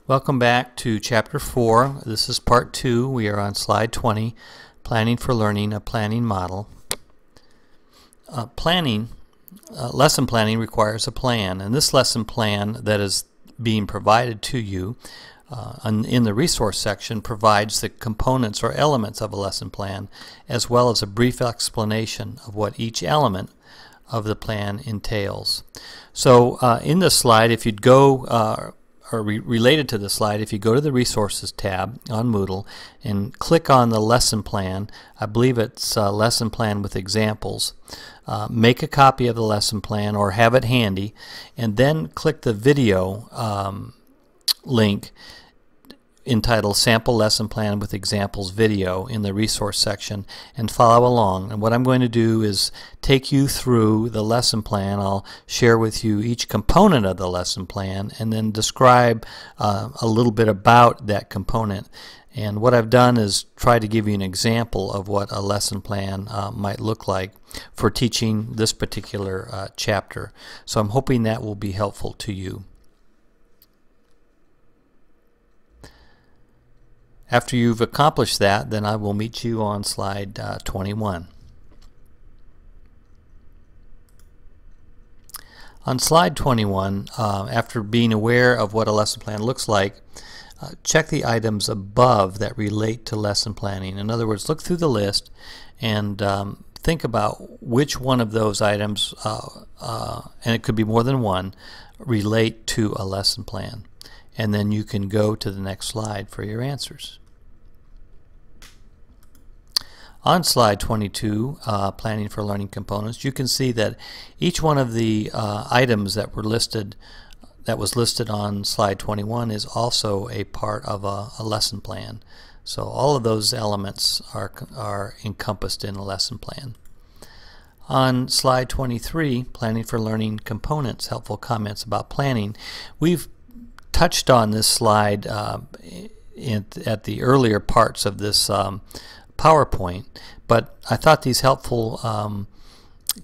Welcome back to Chapter 4. This is Part 2. We are on Slide 20, Planning for Learning, a Planning Model. Lesson planning requires a plan, and this lesson plan that is being provided to you in the resource section provides the components or elements of a lesson plan, as well as a brief explanation of what each element of the plan entails. So in this slide, if you'd go related to the slide, if you go to the Resources tab on Moodle and click on the lesson plan, I believe it's lesson plan with examples, make a copy of the lesson plan or have it handy, and then click the video link entitled Sample Lesson Plan with Examples Video in the resource section and follow along. And what I'm going to do is take you through the lesson plan. I'll share with you each component of the lesson plan and then describe a little bit about that component. And what I've done is try to give you an example of what a lesson plan might look like for teaching this particular chapter. So I'm hoping that will be helpful to you. After you've accomplished that, then I will meet you on slide 21. On slide 21, after being aware of what a lesson plan looks like, check the items above that relate to lesson planning. In other words, look through the list and think about which one of those items, and it could be more than one, relate to a lesson plan. And then you can go to the next slide for your answers. On slide 22, Planning for Learning Components, you can see that each one of the items that was listed on slide 21 is also a part of a lesson plan. So all of those elements are encompassed in a lesson plan. On slide 23, Planning for Learning Components, helpful comments about planning. We've touched on this slide at the earlier parts of this PowerPoint, but I thought these helpful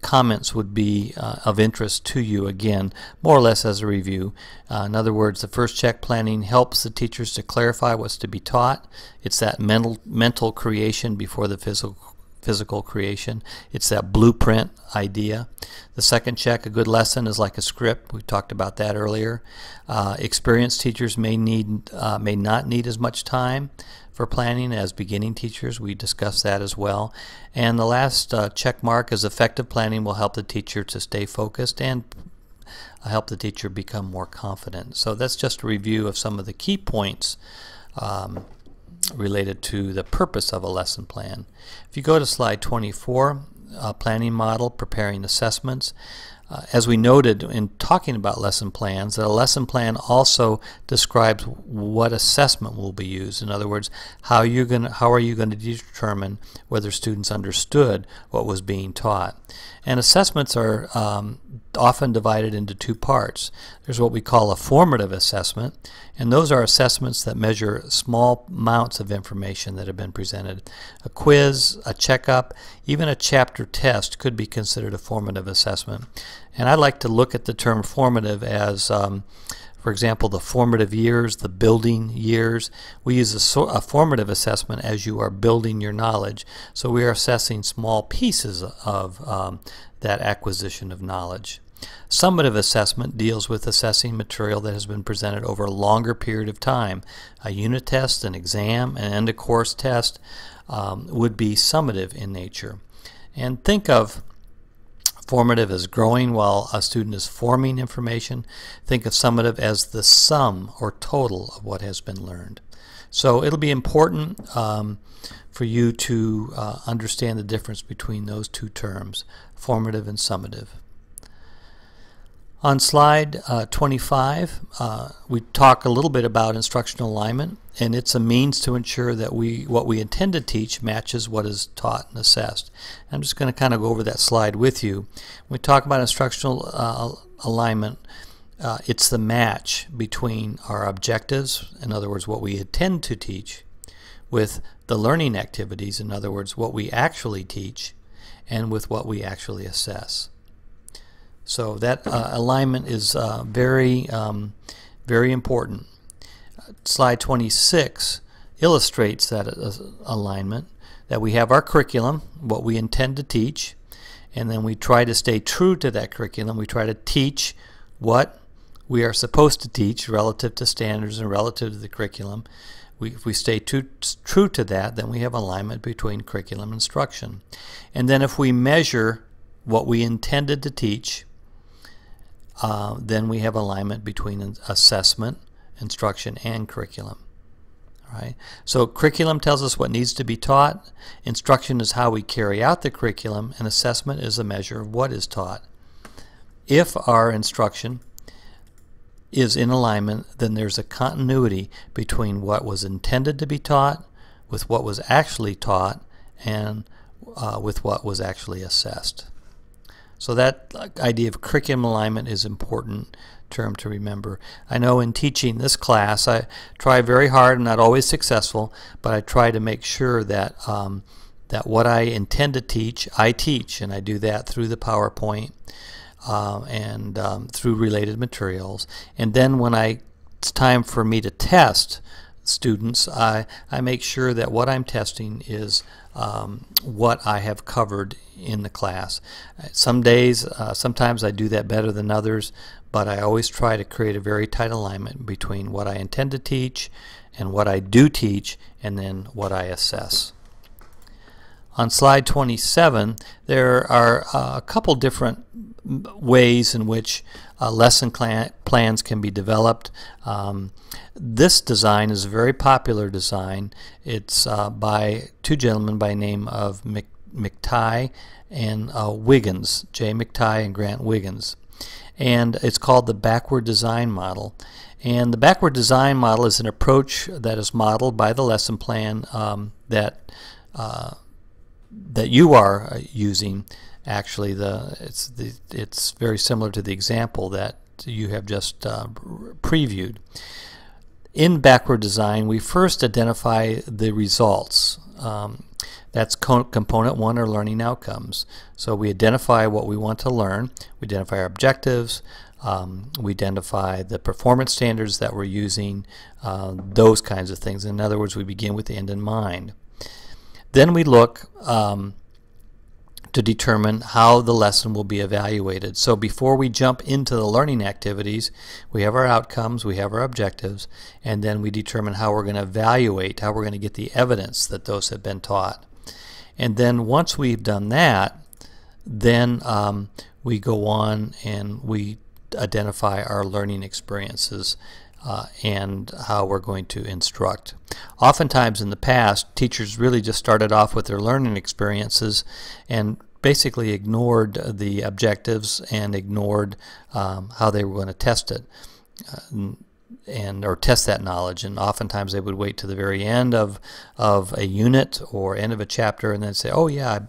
comments would be of interest to you again, more or less as a review. In other words, the first check, planning helps the teachers to clarify what's to be taught. It's that mental creation before the physical creation. It's that blueprint idea. The second check, a good lesson is like a script. We talked about that earlier. Experienced teachers may not need as much time for planning as beginning teachers. We discussed that as well. And the last check mark is effective planning will help the teacher to stay focused and help the teacher become more confident. So that's just a review of some of the key points related to the purpose of a lesson plan. If you go to slide 24, planning model, preparing assessments. As we noted in talking about lesson plans, that a lesson plan also describes what assessment will be used. In other words, how are you going to determine whether students understood what was being taught? And assessments are often divided into two parts. There's what we call a formative assessment, and those are assessments that measure small amounts of information that have been presented. A quiz, a checkup, even a chapter test could be considered a formative assessment. And I like to look at the term formative as, for example, the formative years, the building years. We use a formative assessment as you are building your knowledge. So we are assessing small pieces of that acquisition of knowledge. Summative assessment deals with assessing material that has been presented over a longer period of time. A unit test, an exam, an end-of-course test would be summative in nature. And think of formative as growing while a student is forming information. Think of summative as the sum or total of what has been learned. So it'll be important for you to understand the difference between those two terms, formative and summative. On slide 25, we talk a little bit about instructional alignment, and it's a means to ensure that what we intend to teach matches what is taught and assessed. I'm just going to kind of go over that slide with you. When we talk about instructional alignment, it's the match between our objectives, in other words, what we intend to teach, with the learning activities, in other words, what we actually teach, and with what we actually assess. So that alignment is very important. slide 26 illustrates that alignment, that we have our curriculum, what we intend to teach, and then we try to stay true to that curriculum. We try to teach what we are supposed to teach relative to standards and relative to the curriculum. If we stay true to that, then we have alignment between curriculum and instruction. And then if we measure what we intended to teach, then we have alignment between assessment, instruction, and curriculum. All right? So curriculum tells us what needs to be taught, instruction is how we carry out the curriculum, and assessment is a measure of what is taught. If our instruction is in alignment, then there's a continuity between what was intended to be taught with what was actually taught and with what was actually assessed. So that idea of curriculum alignment is an important term to remember. I know in teaching this class I try very hard, I'm not always successful, but I try to make sure that that what I intend to teach, I teach, and I do that through the PowerPoint and through related materials. And then when it's time for me to test students, I make sure that what I'm testing is what I have covered in the class. Some days, sometimes I do that better than others, but I always try to create a very tight alignment between what I intend to teach and what I do teach, and then what I assess. On slide 27, there are a couple different ways in which lesson plans can be developed. This design is a very popular design. It's by two gentlemen by the name of McTighe and Wiggins, J. McTighe and Grant Wiggins. And it's called the backward design model. And the backward design model is an approach that is modeled by the lesson plan that you are using. Actually, it's very similar to the example that you have just previewed. In backward design, we first identify the results. That's component 1, or learning outcomes. So we identify what we want to learn, we identify our objectives, we identify the performance standards that we're using, those kinds of things. In other words, we begin with the end in mind. Then we look to determine how the lesson will be evaluated. So before we jump into the learning activities, we have our outcomes, we have our objectives, and then we determine how we're going to evaluate, how we're going to get the evidence that those have been taught. And then once we've done that, then we go on and we identify our learning experiences and how we're going to instruct. Oftentimes in the past, teachers really just started off with their learning experiences and basically ignored the objectives and ignored how they were going to test it or test that knowledge. And oftentimes they would wait to the very end of a unit or end of a chapter and then say, oh yeah,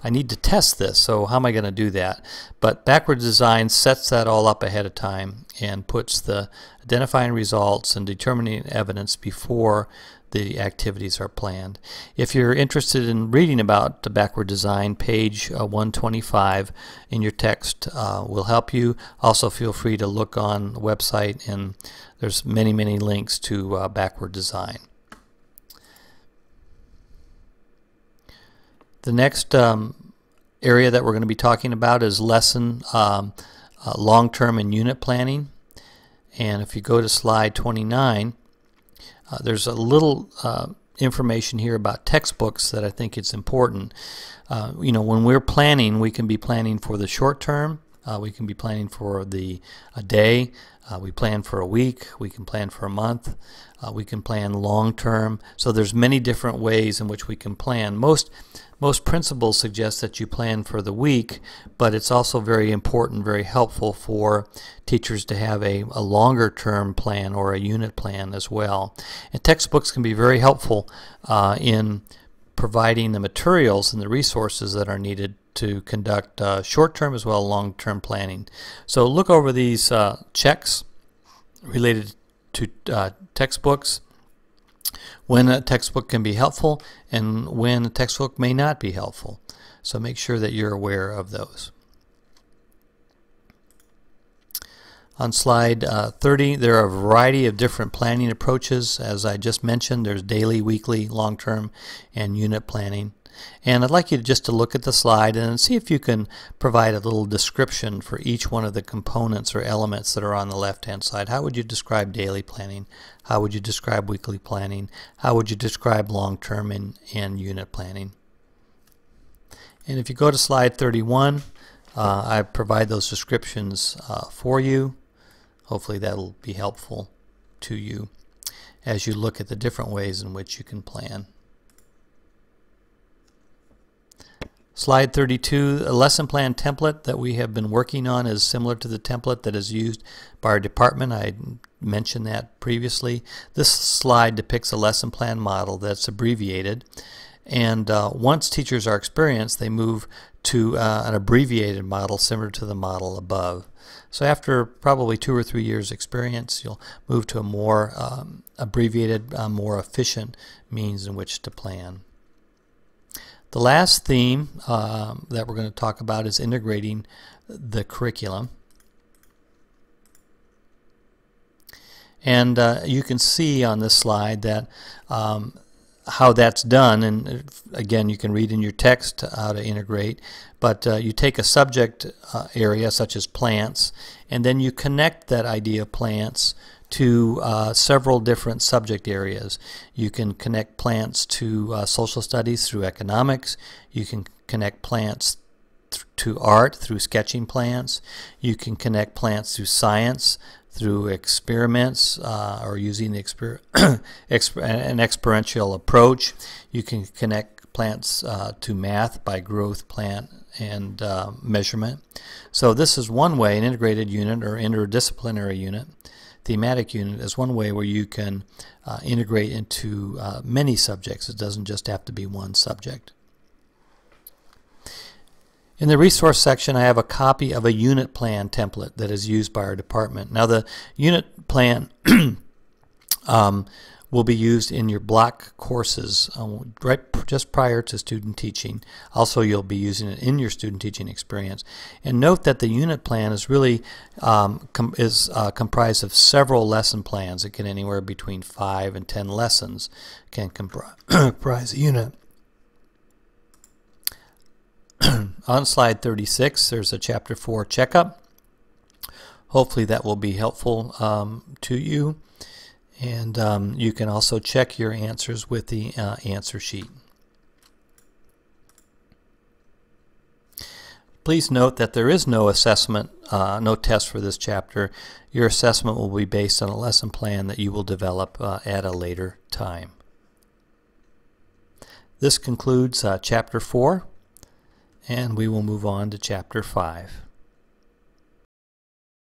I need to test this, so how am I going to do that? But backward design sets that all up ahead of time and puts the identifying results and determining evidence before the activities are planned. If you're interested in reading about the backward design, page 125 in your text will help you. Also feel free to look on the website, and there's many links to backward design. The next area that we're going to be talking about is lesson long-term and unit planning. And if you go to slide 29, there's a little information here about textbooks that I think it's important. You know, when we're planning, we can be planning for the short term, we can be planning for a day, we plan for a week, we can plan for a month, we can plan long term. So there's many different ways in which we can plan. Most principles suggest that you plan for the week, but it's also very important, very helpful for teachers to have a longer term plan or a unit plan as well. And textbooks can be very helpful in providing the materials and the resources that are needed to conduct short-term as well as long-term planning. So look over these checks related to textbooks, when a textbook can be helpful and when a textbook may not be helpful. So make sure that you're aware of those. On slide 30, there are a variety of different planning approaches. As I just mentioned, there's daily, weekly, long-term, and unit planning. And I'd like you just to look at the slide and see if you can provide a little description for each one of the components or elements that are on the left-hand side. How would you describe daily planning? How would you describe weekly planning? How would you describe long-term and unit planning? And if you go to slide 31, I provide those descriptions for you. Hopefully that'll be helpful to you as you look at the different ways in which you can plan. Slide 32, a lesson plan template that we have been working on is similar to the template that is used by our department. I mentioned that previously. This slide depicts a lesson plan model that's abbreviated, and once teachers are experienced, they move to an abbreviated model similar to the model above. So after probably 2 or 3 years experience, you'll move to a more abbreviated, more efficient means in which to plan. The last theme that we're going to talk about is integrating the curriculum. And you can see on this slide that how that's done, and again you can read in your text how to integrate, but you take a subject area such as plants, and then you connect that idea of plants to several different subject areas. You can connect plants to social studies through economics. You can connect plants to art through sketching plants. You can connect plants to science through experiments or using the an experiential approach. You can connect plants to math by growth, plant, and measurement. So this is one way, an integrated unit or interdisciplinary unit. Thematic unit is one way where you can integrate into many subjects. It doesn't just have to be one subject. In the resource section, I have a copy of a unit plan template that is used by our department. Now the unit plan will be used in your block courses just prior to student teaching. Also, you'll be using it in your student teaching experience. And note that the unit plan is really comprised of several lesson plans. It can anywhere between 5 and 10 lessons can comprise a unit. On slide 36, there's a Chapter 4 checkup. Hopefully that will be helpful to you. And you can also check your answers with the answer sheet. Please note that there is no assessment, no test for this chapter. Your assessment will be based on a lesson plan that you will develop at a later time. This concludes Chapter 4, and we will move on to Chapter 5.